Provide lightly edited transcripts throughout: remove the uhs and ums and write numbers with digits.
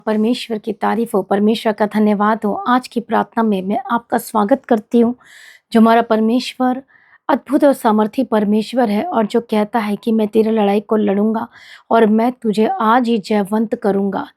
परमेश्वर की तारीफ हो, परमेश्वर का धन्यवाद हो। आज की प्रार्थना में मैं आपका स्वागत करती हूँ। जो हमारा परमेश्वर अद्भुत और सामर्थी परमेश्वर है और जो कहता है कि मैं तेरी लड़ाई को लड़ूंगा और मैं तुझे आज ही जयवंत करूंगा।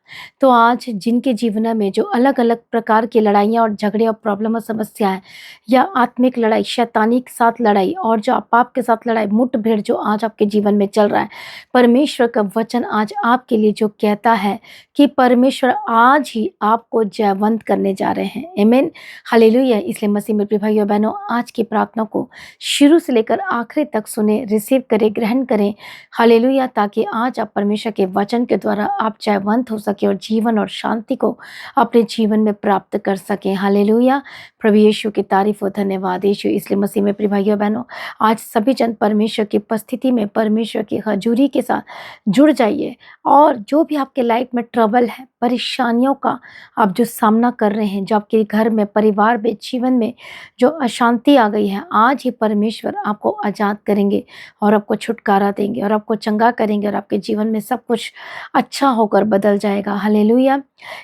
तो आज जिनके जीवन में जो अलग अलग प्रकार की लड़ाइयाँ और झगड़े और प्रॉब्लम और समस्याएं या आत्मिक लड़ाई, शैतानी के साथ लड़ाई और जो पाप के साथ लड़ाई, मुठभेड़ जो आज आपके जीवन में चल रहा है, परमेश्वर का वचन आज आपके लिए जो कहता है कि परमेश्वर आज ही आपको जयवंत करने जा रहे हैं। आमीन, हालेलुया। इसलिए मसीह में प्रिय भाइयों बहनों, आज की प्रार्थना को शुरू से लेकर आखिरी तक सुने, रिसीव करें, ग्रहण करें। हालेलुया। ताकि आज आप परमेश्वर के वचन के द्वारा आप जयवंत हो सके और जीवन और शांति को अपने जीवन में प्राप्त कर सके। हालेलुया। प्रभु यीशु की तारीफ हो, धन्यवाद यीशु। इसलिए मसीह में प्रिय भाइयों बहनों, आज सभी जन परमेश्वर की उपस्थिति में परमेश्वर की हजूरी के साथ जुड़ जाइए। और जो भी आपके लाइफ में ट्रबल है, परेशानियों का आप जो सामना कर रहे हैं, जो आपके घर में, परिवार में, जीवन में जो अशांति आ गई है, आज ही परमेश्वर आपको आज़ाद करेंगे और आपको छुटकारा देंगे और आपको चंगा करेंगे और आपके जीवन में सब कुछ अच्छा होकर बदल जाएगा। हालेलुया।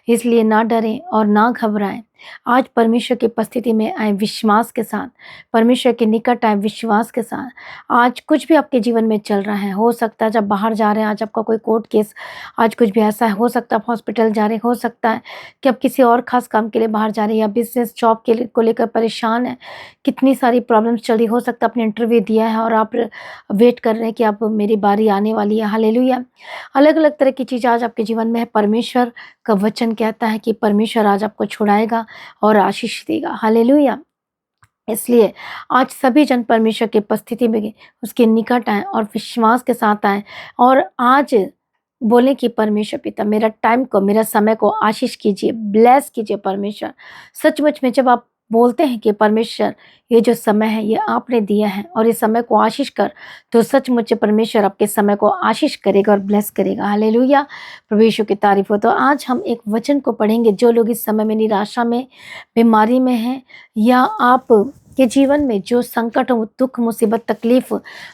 इसलिए ना डरें और ना घबराएं। आज परमेश्वर की उपस्थिति में आए विश्वास के साथ, परमेश्वर के निकट आए विश्वास के साथ। आज कुछ भी आपके जीवन में चल रहा है, हो सकता है जब बाहर जा रहे हैं, आज आपका कोई कोर्ट केस, आज कुछ भी ऐसा है, हो सकता है आप हॉस्पिटल जा रहे हैं, हो सकता है कि आप किसी और खास काम के लिए बाहर जा रहे हैं या बिजनेस जॉब के लिए को लेकर परेशान है, कितनी सारी प्रॉब्लम्स चल रही। हो सकता है आपने इंटरव्यू दिया है और आप वेट कर रहे हैं कि अब मेरी बारी आने वाली है। हालेलुया। अलग अलग तरह की चीज़ आज आपके जीवन में है। परमेश्वर का वचन कहता है कि परमेश्वर आज आपको छुड़ाएगा और आशीष देगा। हालेलुया। इसलिए आज सभी जन परमेश्वर की उपस्थिति में उसके निकट आए और विश्वास के साथ आए और आज बोले कि परमेश्वर पिता, मेरा टाइम को, मेरा समय को आशीष कीजिए, ब्लेस कीजिए परमेश्वर। सचमुच में जब आप बोलते हैं कि परमेश्वर ये जो समय है ये आपने दिया है और इस समय को आशीष कर, तो सचमुच परमेश्वर आपके समय को आशीष करेगा और ब्लेस करेगा। हालेलुया। प्रभु यीशु की तारीफ हो। तो आज हम एक वचन को पढ़ेंगे। जो लोग इस समय में निराशा में, बीमारी में हैं या आप के जीवन में जो संकट, दुख, मुसीबत, तकलीफ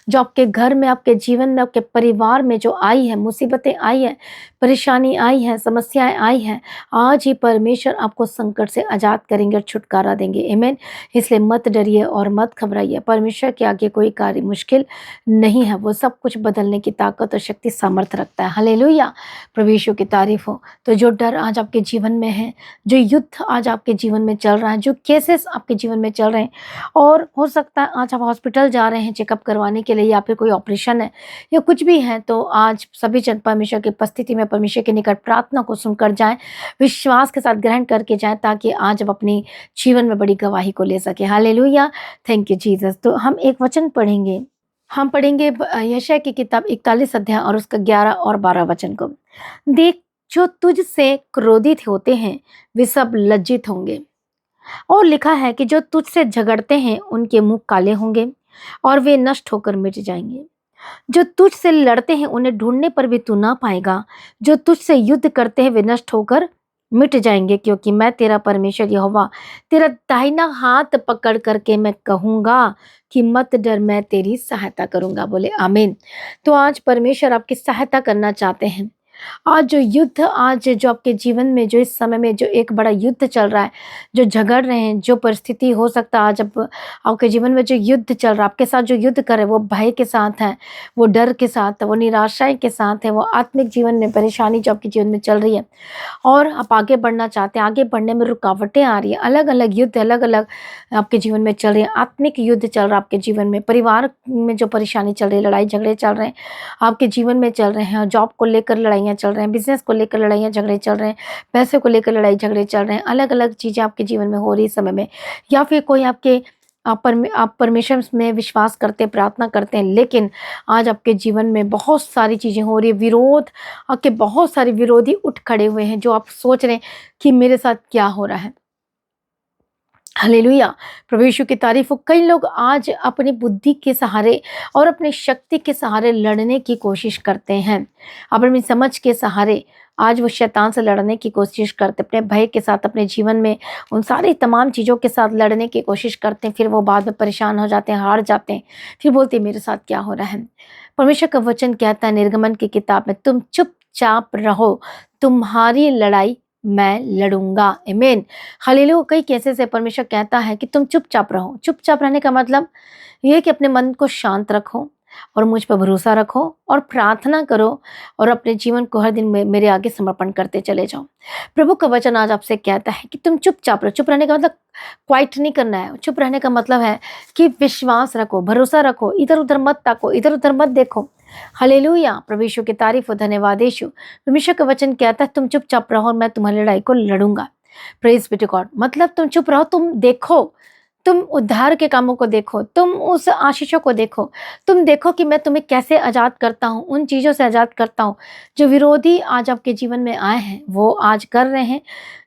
जो आपके घर में, आपके जीवन में, आपके परिवार में जो आई है, मुसीबतें आई हैं, परेशानी आई है, समस्याएं आई हैं, आज ही परमेश्वर आपको संकट से आज़ाद करेंगे और छुटकारा देंगे। आमीन। इसलिए मत डरिए और मत घबराइए। परमेश्वर के आगे कोई कार्य मुश्किल नहीं है। वो सब कुछ बदलने की ताकत और शक्ति, सामर्थ रखता है। हालेलुया। प्रभु यीशु की तारीफ हो। तो जो डर आज आपके जीवन में है, जो युद्ध आज आपके जीवन में चल रहा है, जो केसेस आपके जीवन में चल रहे हैं, और हो सकता है आज आप हॉस्पिटल जा रहे हैं चेकअप करवाने के लिए या फिर कोई ऑपरेशन है या कुछ भी है, तो आज सभी जन परमेश्वर की उपस्थिति में परमेश्वर के निकट प्रार्थना को सुनकर जाएं, विश्वास के साथ ग्रहण करके जाएं, ताकि आज आप अपनी जीवन में बड़ी गवाही को ले सके। हालेलुया। Thank you Jesus. तो हम एक वचन पढ़ेंगे। हम पढ़ेंगे यशायाह की किताब 41 अध्याय और उसका 11 और 12 वचन को। देख, जो तुझसे क्रोधित होते हैं वे सब लज्जित होंगे। और लिखा है कि जो तुझसे झगड़ते हैं उनके मुंह काले होंगे और वे नष्ट होकर मिट जाएंगे। जो तुझसे लड़ते हैं उन्हें ढूंढने पर भी तू ना पाएगा। जो तुझसे युद्ध करते हैं वे नष्ट होकर मिट जाएंगे, क्योंकि मैं तेरा परमेश्वर यहोवा तेरा दाहिना हाथ पकड़ करके मैं कहूंगा कि मत डर, मैं तेरी सहायता करूंगा। बोले आमीन। तो आज परमेश्वर आपकी सहायता करना चाहते हैं। आज जो युद्ध, आज जो आपके जीवन में, जो इस समय में जो एक बड़ा युद्ध चल रहा है, जो झगड़ रहे हैं, जो परिस्थिति हो सकता है आज आपके जीवन में जो युद्ध चल रहा है, आपके साथ जो युद्ध कर रहे हैं, वो भय के साथ है, वो डर के साथ है, वो निराशाएं के साथ है, वो आत्मिक जीवन में परेशानी जो आपके जीवन में चल रही है और आप आगे बढ़ना चाहते हैं, आगे बढ़ने में रुकावटें आ रही है, अलग अलग युद्ध अलग अलग आपके जीवन में चल रही है। आत्मिक युद्ध चल रहा है आपके जीवन में, परिवार में जो परेशानी चल रही है, लड़ाई झगड़े चल रहे हैं आपके जीवन में चल रहे हैं, जॉब को लेकर लड़ाइयाँ चल रहे हैं, बिजनेस को लेकर लड़ाइयाँ झगड़े चल रहे हैं, पैसे को लेकर लड़ाई झगड़े चल रहे हैं, अलग अलग चीज़ें आपके जीवन में हो रही समय में, या फिर कोई आपके आप परमेश्वर में विश्वास करते हैं, प्रार्थना करते हैं, लेकिन आज आपके जीवन में बहुत सारी चीज़ें हो रही है, विरोध, आपके बहुत सारे विरोधी उठ खड़े हुए हैं, जो आप सोच रहे हैं कि मेरे साथ क्या हो रहा है। हालेलुया। प्रभु यीशु की तारीफ हो। कई लोग आज अपनी बुद्धि के सहारे और अपनी शक्ति के सहारे लड़ने की कोशिश करते हैं, अपनी समझ के सहारे आज वो शैतान से लड़ने की कोशिश करते, अपने भय के साथ, अपने जीवन में उन सारी तमाम चीज़ों के साथ लड़ने की कोशिश करते हैं, फिर वो बाद में परेशान हो जाते हैं, हार जाते हैं, फिर बोलते हैं मेरे साथ क्या हो रहा है। परमेश्वर का वचन कहता है निर्गमन की किताब में, तुम चुपचाप रहो, तुम्हारी लड़ाई मैं लड़ूंगा। आमीन। हालेलुया। कई केसेस है परमेश्वर कहता है कि तुम चुपचाप रहो। चुपचाप रहने का मतलब ये है कि अपने मन को शांत रखो और मुझ पर भरोसा रखो और प्रार्थना करो और अपने जीवन को हर दिन मेरे आगे समर्पण करते चले जाओ। प्रभु का वचन आज आपसे कहता है कि तुम चुपचाप रहो। चुप रहने का मतलब क्वाइट नहीं करना है। चुप रहने का मतलब है कि विश्वास रखो, भरोसा रखो, इधर उधर मत ताको, इधर उधर मत देखो। हालेलुया। प्रभु यीशु की तारीफ और धन्यवाद यीशु। परमेश्वर का वचन कहता है तुम चुपचाप रहो और मैं तुम्हारी लड़ाई को लड़ूंगा। Praise be to God. मतलब तुम चुप रहो, तुम देखो, तुम उद्धार के कामों को देखो, तुम उस आशीषों को देखो, तुम देखो कि मैं तुम्हें कैसे आजाद करता हूँ, उन चीजों से आजाद करता हूँ जो विरोधी आज आपके जीवन में आए हैं, वो आज कर रहे हैं।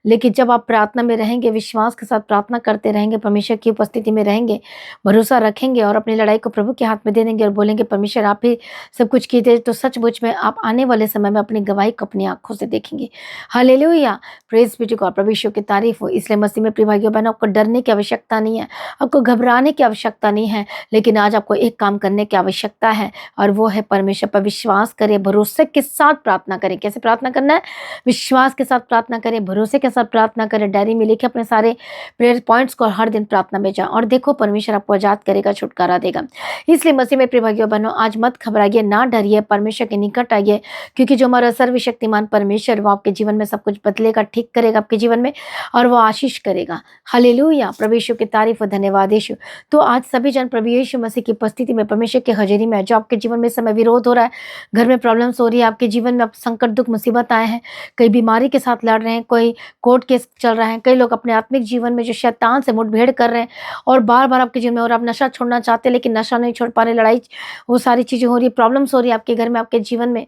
लेकिन जब आप प्रार्थना में रहेंगे, विश्वास के साथ प्रार्थना करते रहेंगे, परमेश्वर की उपस्थिति में रहेंगे, भरोसा रखेंगे और अपनी लड़ाई को प्रभु के हाथ में दे देंगे और बोलेंगे परमेश्वर आप ही सब कुछ कीजिए, तो सचमुच में आप आने वाले समय में अपनी गवाही को अपनी आंखों से देखेंगे। Hallelujah. Praise be to God. प्रभु यीशु की तारीफ हो। इसलिए मसीह में प्रिय भाइयों बहनों, आपको डरने की आवश्यकता नहीं है, आपको घबराने की आवश्यकता नहीं है, लेकिन आज आपको एक काम करने की आवश्यकता है और वो है परमेश्वर पर विश्वास करें, भरोसे के साथ प्रार्थना करें। कैसे प्रार्थना करना है? विश्वास के साथ प्रार्थना करें, भरोसे के साथ प्रार्थना करें। डायरी में लिखे अपने सारे प्रेयर पॉइंट्स को, हर दिन प्रार्थना में जाएं और देखो परमेश्वर आपको आजाद करेगा, छुटकारा देगा। इसलिए मसीह में प्रिय भाइयों बहनों, आज मत घबराइए, ना डरिए, परमेश्वर के निकट आइए, क्योंकि जो हमारा सर्वशक्तिमान परमेश्वर वो आपके जीवन में सब कुछ बदलेगा, ठीक करेगा आपके जीवन में और वो आशीष करेगा। हालेलुया। प्रभु यीशु की तारीफ और धन्यवाद यीशु। तो आज सभी जन प्रभु यीशु मसीह की उपस्थिति में, परमेश्वर की हज़ूरी में, जो आपके जीवन में इस समय विरोध हो रहा है, घर में प्रॉब्लम्स हो रही है, आपके जीवन में अब संकट दुख मुसीबत आए हैं, कई बीमारी के साथ लड़ रहे हैं, कोई कोर्ट केस चल रहा है, कई लोग अपने आत्मिक जीवन में जो शैतान से मुठभेड़ कर रहे हैं और बार बार आपके जीवन में, और आप नशा छोड़ना चाहते हैं लेकिन नशा नहीं छोड़ पा रहे, लड़ाई, वो सारी चीजें हो रही है, प्रॉब्लम्स हो रही है आपके घर में, आपके जीवन में,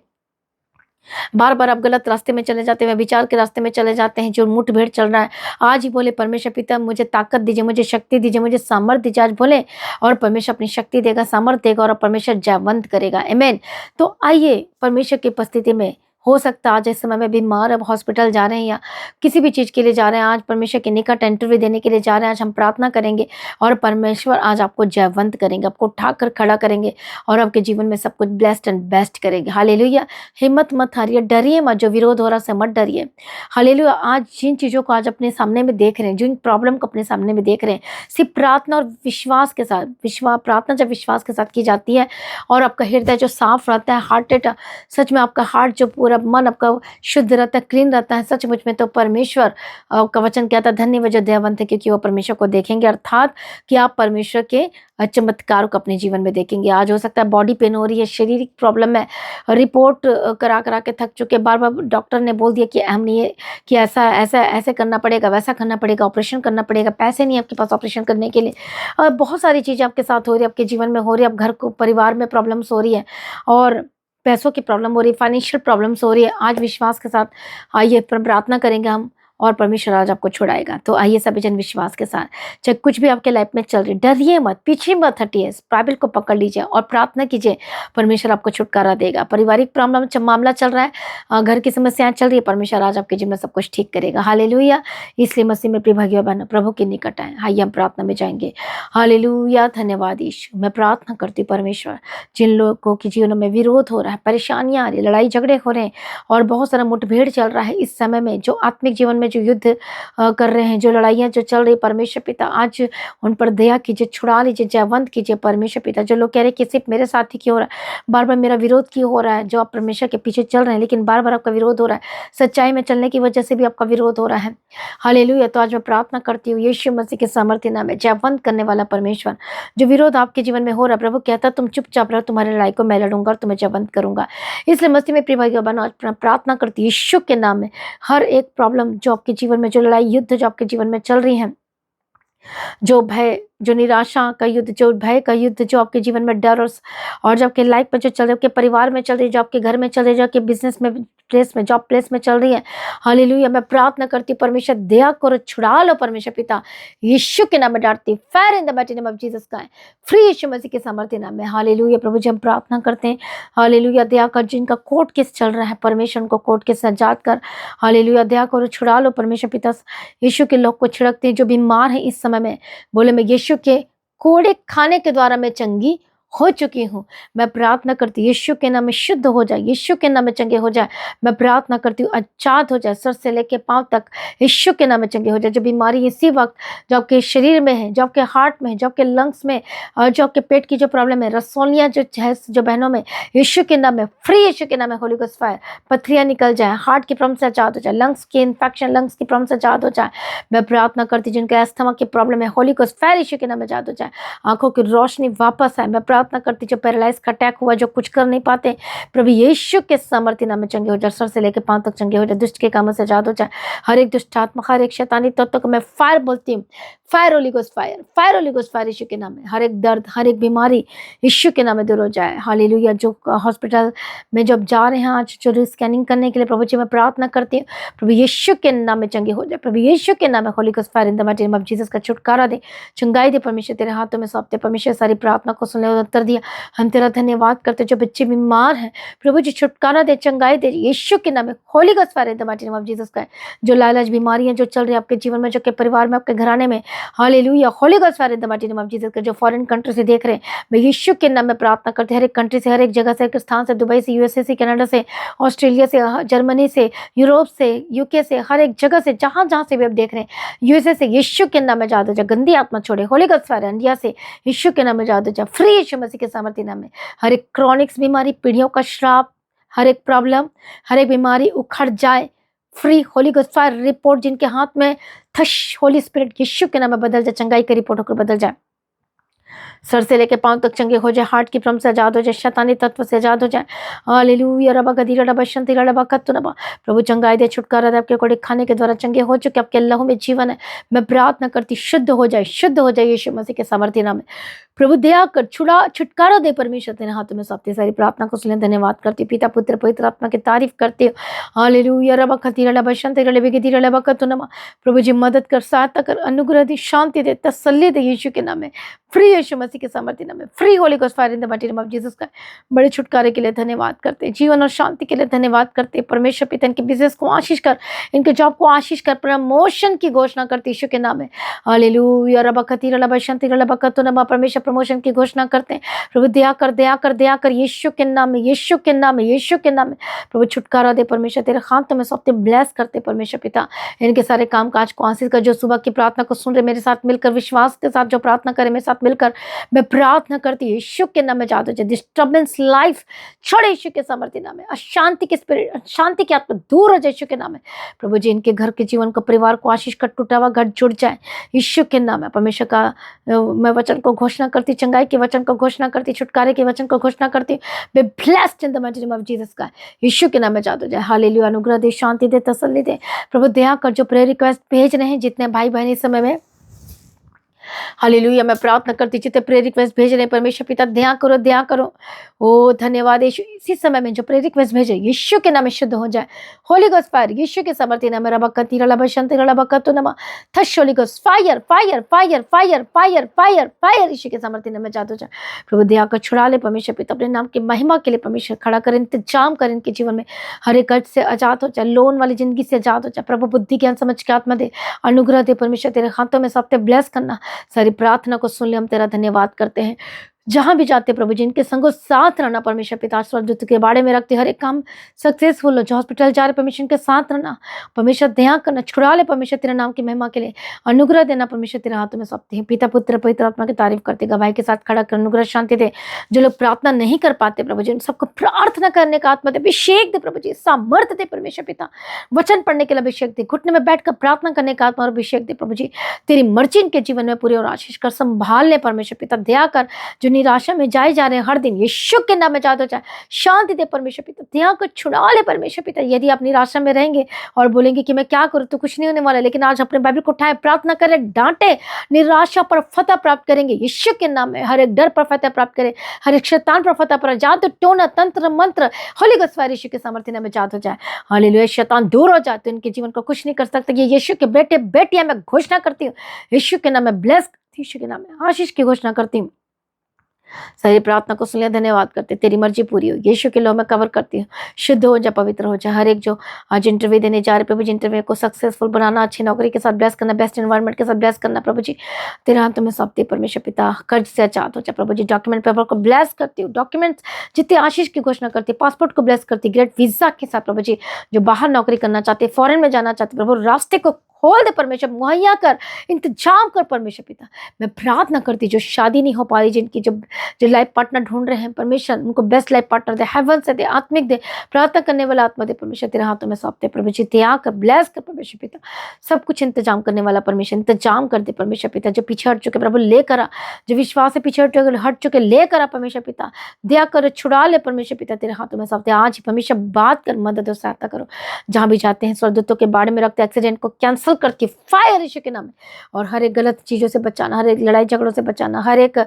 बार बार आप गलत रास्ते में चले जाते हैं, विचार के रास्ते में चले जाते हैं, जो मुठभेड़ चल रहा है, आज ही बोले परमेश्वर पिता मुझे ताकत दीजिए, मुझे शक्ति दीजिए, मुझे सामर्थ दीजिए। आज बोले और परमेश्वर अपनी शक्ति देगा, सामर्थ देगा और परमेश्वर जयवंत करेगा। आमीन। तो आइए परमेश्वर की उपस्थिति में, हो सकता है आज इस समय में बीमार, अब हॉस्पिटल जा रहे हैं या किसी भी चीज़ के लिए जा रहे हैं, आज परमेश्वर के निकट इंटरव्यू देने के लिए जा रहे हैं, आज हम प्रार्थना करेंगे और परमेश्वर आज आपको जयवंत करेंगे, आपको उठा कर खड़ा करेंगे और आपके जीवन में सब कुछ ब्लेस्ड एंड बेस्ट करेंगे। हालेलुया। हिम्मत मत हारिए, डरिए मत, जो विरोध हो रहा है मत डरिए। हालेलुया। आज जिन चीज़ों को आज अपने सामने में देख रहे हैं, जिन प्रॉब्लम को अपने सामने में देख रहे हैं, सिर्फ प्रार्थना और विश्वास के साथ, प्रार्थना जब विश्वास के साथ की जाती है और आपका हृदय जो साफ रहता है, हार्ट रेट, सच में आपका हार्ट जो पूरा मन आपका शुद्ध रहता है, क्लीन रहता है, सचमुच में तो परमेश्वर का वचन कहता है धन्य वजह दयावंत है, क्योंकि वो परमेश्वर को देखेंगे, अर्थात कि आप परमेश्वर के चमत्कार को अपने जीवन में देखेंगे। आज हो सकता है बॉडी पेन हो रही है, शारीरिक प्रॉब्लम है, रिपोर्ट करा करा के थक चुके, बार बार डॉक्टर ने बोल दिया कि हम नहीं, कि ऐसा ऐसा ऐसे करना पड़ेगा, वैसा करना पड़ेगा, ऑपरेशन करना पड़ेगा, पैसे नहीं आपके पास ऑपरेशन करने के लिए, और बहुत सारी चीज़ें आपके साथ हो रही है, आपके जीवन में हो रही है, आप घर को, परिवार में प्रॉब्लम्स हो रही है और पैसों की प्रॉब्लम हो रही है, फाइनेंशियल प्रॉब्लम्स हो रही है। आज विश्वास के साथ आइए प्रार्थना करेंगे हम और परमेश्वर आज आपको छुड़ाएगा। तो आइए सभी जन विश्वास के साथ, चाहे कुछ भी आपके लाइफ में चल रही, डरिए मत, पीछे मत हटिए, बाइबल को पकड़ लीजिए और प्रार्थना कीजिए, परमेश्वर आपको छुटकारा देगा। पारिवारिक प्रॉब्लम मामला चल रहा है, घर की समस्याएं चल रही है, परमेश्वर आज आपके जीवन में सब कुछ ठीक करेगा। हालेलुया। इसलिए मसीह में प्रिय भाइयों बहनों, प्रभु के निकट आए, आइए हम प्रार्थना में जाएंगे। हालेलुया। धन्यवाद यीशु। मैं प्रार्थना करती हूँ परमेश्वर, जिन लोगों के जीवन में विरोध हो रहा है, परेशानियां आ रही, लड़ाई झगड़े हो रहे हैं और बहुत सारा मुठभेड़ चल रहा है इस समय में, जो आत्मिक जीवन में जो युद्ध कर रहे हैं, जो लड़ाइयाँ जो चल रही, परमेश्वर पिता आज उन पर दया कीजिए, छुड़ा लीजिए, जयवंत कीजिए परमेश्वर पिता। जो लोग कह रहे हैं कि सिर्फ मेरे साथ ही क्यों हो रहा है, बार बार मेरा विरोध क्यों हो रहा है, जो आप परमेश्वर के पीछे चल रहे हैं लेकिन बार बार आपका विरोध हो रहा है, सच्चाई में चलने की वजह से भी आपका विरोध हो रहा है। हालेलुया। तो आज मैं प्रार्थना करती हूँ यीशु मसीह के सामर्थ्य नाम में, जयवंत करने वाला परमेश्वर, जो विरोध आपके जीवन में हो रहा है, प्रभु कहता तुम चुपचाप रहो, तुम्हारी लड़ाई को मैं लड़ूंगा और तुम्हें जयवंत करूंगा। इसलिए मसीह में प्रिय भाइयों बहनों, आज प्रार्थना करती यीशु के नाम में, हर एक प्रॉब्लम जो आपके जीवन में, जो लड़ाई युद्ध जो आपके जीवन में चल रही है, जो भय, जो निराशा का युद्ध, जो भय का युद्ध, जो आपके जीवन में डर और जो आपके लाइफ में जो चल रही है, आपके परिवार में चल रही है, जो आपके घर में चल रही है, जो आपके बिजनेस में, प्लेस में, जॉब प्लेस में चल रही है, हालेलुया। मैं प्रार्थना करती हूँ परमेश्वर दया करो, छुड़ा लो परमेश्वर पिता, यीशु के नाम में डांटती, fire in the mighty name of Jesus का, फ्री यीशु मसीह के सामर्थ्य नाम में। हालेलुया। प्रभु जी हम प्रार्थना करते हैं, हालेलुया, दया कर, जिनका कोर्ट केस चल रहा है, परमेश्वर उनको कोर्ट केस आजाद कर, हालेलुया, दया करो, छुड़ा लो परमेश्वर पिता, यीशु के लोग को छिड़कते हैं जो बीमार है इस समय में, बोले मैं यीशु के कोड़े खाने के द्वारा मैं चंगी हो चुकी हूँ। मैं प्रार्थना करती हूँ यीशु के नाम में शुद्ध हो जाए, यीशु के नाम में चंगे हो जाए। मैं प्रार्थना करती हूँ आजाद हो जाए, सर से लेके पाँव तक यीशु के नाम में चंगे हो जाए। जो बीमारी इसी वक्त जो आपके शरीर में है, जो आपके हार्ट में है, जो आपके लंग्स में और जो आपके पेट की जो प्रॉब्लम है, रसोलियाँ जो है जो बहनों में, यीशु के नाम में फ्री, यीशु के नाम में होली गोस्ट फायर। पथरियाँ निकल जाए, हार्ट की प्रॉब्लम से आजाद हो जाए, लंग्स की इन्फेक्शन, लंग्स की प्रॉब्लम से आजाद हो जाए। मैं प्रार्थना करती हूँ जिनके अस्थमा की प्रॉब्लम है, होली गोस्ट फायर यीशु के नाम में आजाद हो जाए। आंखों की रोशनी वापस आए। मैं प्रार्थना करती जो पैरालाइज का अटैक हुआ, जो कुछ कर नहीं पाते, प्रभु यीशु के सामर्थ्य नाम में चंगे हो जाए, सर से लेकर पांव तक चंगे हो जाए, दुष्ट के कामों से आजाद हो जाए। हर एक दुष्ट आत्मा, हर एक शैतानी तत्व को मैं फायर बोलती हूँ, fire holy ghost fire, fire holy ghost fire Yeshu के नाम में। हर एक दर्द, हर एक बीमारी यीशु के नाम में दूर हो जाए। हालेलुया। जो हॉस्पिटल में जब जा रहे हैं आज जो स्कैनिंग करने के लिए, प्रभु जी मैं प्रार्थना करती हूँ प्रभु यीशु के नाम में चंगे हो जाए, प्रभु यीशु के नाम में Holi ghost fire in the mighty name of Jesus का छुटकारा दे, चंगाई दे। परमेश्वर तेरे हाथों में सौंपते, परमेश्वर सारी प्रार्थना को सुनने और उत्तर दिया। हम तेरा धन्यवाद करते। जो बच्चे बीमार हैं प्रभु जी छुटकारा दे, चंगाई दे यीशु के नाम में, Holi ghost fire in the mighty name of Jesus का। जो लालच बीमारियां जो चल रही है आपके जीवन में, जो के परिवार में, आपके घराने में, hallelujah, Holi ghost fire in the mighty name of Jesus का। जो फॉरेन कंट्री से देख रहे हैं, मैं यीशु के नाम में प्रार्थना करती हूँ, हर एक कंट्री से, हर एक जगह से, हर एक स्थान से, दुबई से, यूएसए से, कनाडा से, ऑस्ट्रेलिया से, जर्मनी से, यूरोप से, यूके से, हर एक जगह से, जहां जहां से भी आप देख रहे हैं, यूएसए से यीशु के नाम में जादू जा, गंदी आत्मा छोड़े, होली गोस्ट फायर। इंडिया से यीशु के नाम में जादू जा, फ्री यीशु मसीह के सामर्थ्य नाम में। हर एक क्रॉनिक्स बीमारी, पीढ़ियों का श्राप, हर एक प्रॉब्लम, हर एक बीमारी उखड़ जाए, free Holi ghost fire. Report जिनके हाथ में थश, होली स्पिरिट यीशु के नाम में बदल जाए, चंगाई की रिपोर्ट होकर बदल जाए, सर से लेके पांव तक चंगे हो जाए, हार्ट की प्रॉब्लम से आजाद हो जाए, शैतानी तत्व से आजाद हो जाए। हालेलुया। रबा गदीरा रबा शंतीरा रबा कत्तु रबा। प्रभु चंगाई दे, छुटकारा दे। आपके कोड़े खाने के द्वारा चंगे हो चुके, आपके लहू में जीवन है। मैं प्रार्थना करती शुद्ध हो जाए, शुद्ध हो जाए यीशु मसीह के सामर्थ्य नाम में। प्रभु दया कर, छुटकारा दे। परमेश्वर तेरे हाथों में सौंपती सारी प्रार्थना को सुने, धन्यवाद करती, पिता पुत्र पवित्र आत्मा की तारीफ करती हूँ। हालेलुया। रबा खतीरा रबा शंतीरा रबा गदीरा रबा कत्तु नमा। प्रभु जी मदद कर, सहायता कर, अनुग्रह दी, शांति दे, तसल्ली दे यीशु के नाम में। फ्री यीशु मसीह के सामर्थ्य नाम में, free Holi ghost fire in the mighty name of Jesus का। बड़े छुटकारे के लिए धन्यवाद करते, जीवन और शांति के लिए धन्यवाद करते। परमेश्वर पिता इनके बिजनेस को आशीष कर, इनके जॉब को आशीष कर, प्रमोशन की घोषणा करते यीशु के नाम में। हालेलुया। रबा खतीरा रबा शंतीरा रबा कत्तु नमा। परमेश्वर प्रमोशन की घोषणा करते हैं। प्रभु दया कर, दया कर, दया कर यीशु के नाम में, यीशु के नाम में, यीशु के नाम में। प्रभु छुटकारा दे। परमेश्वर तेरे हाथों में सौंपते, ब्लेस करते परमेश्वर पिता इनके सारे काम काज को आशीष कर। जो सुबह की प्रार्थना को सुन रहे, मेरे साथ मिलकर विश्वास के साथ जो प्रार्थना करे, मेरे साथ मिलकर मैं प्रार्थना करती हूँ यीशु के नाम में जादू जाए, डिस्टर्बेंस लाइफ छोड़े यीशु के सामर्थ्य नाम में। अशांति के स्पिरिट, शांति की आत्मा दूर हो जाए यीशु के नाम में। प्रभु जी इनके घर के जीवन को, परिवार को आशीष कर, टूटा हुआ घर जुड़ जाए यीशु के नाम में। परमेश्वर का मैं वचन को घोषणा करती, चंगाई के वचन को घोषणा करती, छुटकारे के वचन को घोषणा करती। Be blessed in the mighty name of Jesus का, यीशु के नाम में जादू जाए। हालेलुया। अनुग्रह दे, शांति दे, तसल्ली दे। प्रभु दया कर, जो प्रेयर रिक्वेस्ट भेज रहे हैं, जितने भाई बहन इस समय में, हालेलुया, मैं प्रार्थना करती जितने प्रेयर रिक्वेस्ट भेज रहे हैं, परमेश्वर पिता दया करो, दया करो। ओ धन्यवाद यीशु। इसी समय में जो प्रेयर रिक्वेस्ट भेजे यीशु के नाम में शुद्ध हो जाए। होली गोस्ट फायर यीशु के सामर्थ्य नाम में। रबा कतीरा रबा शंतीरा रबा कत्तु नमा। थश holy ghost fire, fire, fire, fire, fire, fire, fire Yeshu के सामर्थ्य नाम में जादू जाए। प्रभु दया कर, छुड़ा ले परमेश्वर पिता, अपने नाम की महिमा के लिए परमेश्वर खड़ा कर, इंतजाम कर इनके जीवन में। हर एक कर्ज से आजाद हो जाए, लोन वाली जिंदगी से आजाद हो जाए। प्रभु बुद्धि ज्ञान समझ के आत्मा दे, अनुग्रह दे। परमेश्वर तेरे हाथों में सबसे ब्लेस करना। सारी प्रार्थना को सुन ले, हम तेरा धन्यवाद करते हैं। जहां भी जाते प्रभु जी इनके संगो साथ रहना। परमेश्वर पिता स्वर्गदूत के बारे में रखते, हर एक काम सक्सेसफुल हो। जो हॉस्पिटल जा रहे परमेश्वर के साथ रहना। परमेश्वर दया करना, छुड़ा ले परमेश्वर तेरे नाम की महिमा के लिए। अनुग्रह देना परमेश्वर तेरे हाथों में सौंपते हैं। पिता पुत्र पवित्र आत्मा की तारीफ करते, गवाही के साथ खड़ा कर, अनुग्रह शांति दे। जो लोग प्रार्थना नहीं कर पाते प्रभु जी, उन सबको प्रार्थना करने का आत्मा दे, अभिषेक दे प्रभु जी, सामर्थ्य दे परमेश्वर पिता। वचन पढ़ने के लिए अभिषेक दे, घुटने में बैठकर प्रार्थना करने का आत्मा और अभिषेक दे प्रभु जी। तेरी मर्जी इनके जीवन में पूरी और आशीष कर, संभाल ले परमेश्वर पिता। दया कर, जो निराशा में जाए जा रहे हैं हर दिन यीशु के नाम में जादू जाए, शांति दे परमेश्वर पिता। दया को छुड़ा ले परमेश्वर पिता। यदि आप निराशा में रहेंगे और बोलेंगे कि मैं क्या करूं, तो कुछ नहीं होने वाला, लेकिन आज अपने बाइबल को उठाए, प्रार्थना करें, डांटे, निराशा पर फतह प्राप्त करेंगे यीशु के नाम में। हर एक डर पर फतह प्राप्त करें, हर एक शैतान पर फतह पर, जादू टोना तंत्र मंत्र होली गोस्ट फायर यीशु के सामर्थ्य नाम में जादू जाए। हालेलुया। शैतान दूर हो जाए तो इनके जीवन को कुछ नहीं कर सकता। ये यीशु के बेटे बेटियां मैं घोषणा करती हूँ यीशु के नाम में, ब्लेस यीशु के नाम में आशीष की घोषणा करती हूँ। सारी प्रार्थना को सुन लिया, धन्यवाद करते, तेरी मर्जी पूरी हो, यीशु के लो में कवर करती हूँ, शुद्ध हो जा, पवित्र हो जा। हर एक जो आज इंटरव्यू देने जा रहे प्रभु जी, इंटरव्यू को सक्सेसफुल बनाना, अच्छी नौकरी के साथ ब्लेस करना, बेस्ट एनवायरमेंट के साथ ब्लेस करना प्रभु जी, तेरे हाथों में सौंपती परमेश्वर पिता। कर्ज से आजाद हो जा प्रभु जी, डॉक्यूमेंट पेपर को ब्लेस करती हूँ, डॉक्यूमेंट्स जितने आशीष की घोषणा करती, पासपोर्ट को ब्लेस करती, ग्रेट वीजा के साथ प्रभु जी, जो बाहर नौकरी करना चाहते, फॉरेन में जाना चाहते प्रभु, रास्ते को खोल दे परमेश्वर, मुहैया कर, इंतजाम कर परमेश्वर पिता। मैं प्रार्थना करती जो शादी नहीं हो पा रही, जिनकी जो जो लाइफ पार्टनर ढूंढ रहे हैं परमेश्वर, उनको बेस्ट लाइफ पार्टनर दे, हेवन से दे, आत्मिक दे, प्रार्थना करने वाला आत्मा दे परमेश्वर, तेरे हाथों में सौंपते प्रभु जी, त्याग कर, ब्लेस कर परमेश्वर पिता, सब कुछ इंतजाम करने वाला परमेश्वर, इंतजाम कर दे परमेश्वर पिता। जो पीछे हट चुके प्रभु लेकर आ, जो विश्वास से पीछे हट चुके लेकर आ परमेश्वर पिता, दया कर, छुड़ा ले परमेश्वर पिता, तेरे हाथों में सौंपते। आज ही परमेश्वर बात कर, मदद और सहायता करो, जहां भी जाते हैं स्वर्गदूतों के बारे में रखते, एक्सीडेंट को कैंसिल करके फायर यीशु के नाम में, और हर एक गलत चीजों से बचाना, हर एक लड़ाई झगड़ों से बचाना, हर एक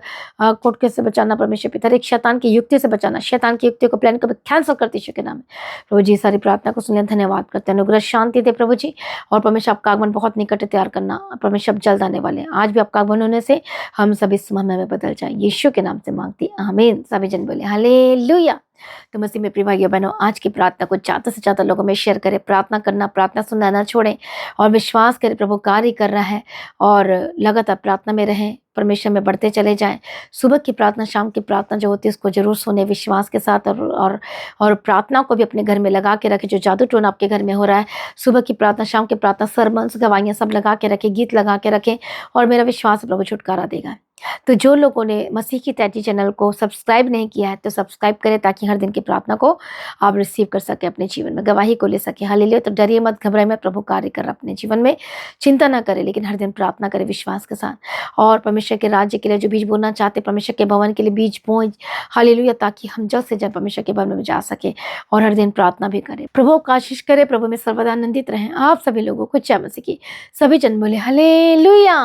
कोर्ट केस से बचाना परमेश्वर पिता, हर एक शैतान की युक्ति से बचाना, शैतान की युक्ति को प्लान को कैंसिल करते यीशु के नाम में प्रभु जी। सारी प्रार्थना को सुनिए, धन्यवाद करते हैं, अनुग्रह शांति दे प्रभु जी, और परमेश्वर आपका आगमन बहुत निकट है, तैयार करना परमेश्वर, अब जल्द आने वाले हैं। आज भी आपका आगमन होने से हम सभी इस समय में बदल जाए, यीशु के नाम से मांगती, आमीन। सभी जन बोले हालेलुया। तो मसीह में प्रिय भाइयों बहनों, आज की प्रार्थना को ज़्यादा से ज़्यादा लोगों में शेयर करें, प्रार्थना करना, प्रार्थना सुनना ना छोड़ें, और विश्वास करें प्रभु कार्य कर रहा है, और लगातार प्रार्थना में रहें, परमेश्वर में बढ़ते चले जाएं। सुबह की प्रार्थना, शाम की प्रार्थना जो होती है उसको जरूर सुने विश्वास के साथ, और प्रार्थना को भी अपने घर में लगा के रखें। जो जादू टोना आपके घर में हो रहा है, सुबह की प्रार्थना, शाम की प्रार्थना, सरमन्स, गवाहियाँ सब लगा के रखें, गीत लगा के रखें, और मेरा विश्वास है प्रभु छुटकारा देगा। तो जो लोगों ने मसीह की तैटी चैनल को सब्सक्राइब नहीं किया है तो सब्सक्राइब करें, ताकि हर दिन की प्रार्थना को आप रिसीव कर सके, अपने जीवन में गवाही को ले सके। हालेलुया। तो डरिए मत, घबराए मत, प्रभु कार्य कर अपने जीवन में, चिंता ना करें, लेकिन हर दिन प्रार्थना करें विश्वास के साथ, और परमेश्वर के राज्य के लिए जो बीज बोना चाहते, परमेश्वर के भवन के लिए बीज बोएं। हालेलुया। ताकि हम जल्द से जल्द परमेश्वर के भवन में जा सके, और हर दिन प्रार्थना भी करें। प्रभु का आशीष करे, प्रभु में सर्वदा आनंदित रहें। आप सभी लोगों को जय मसीह की। सभी जन बोले हालेलुया।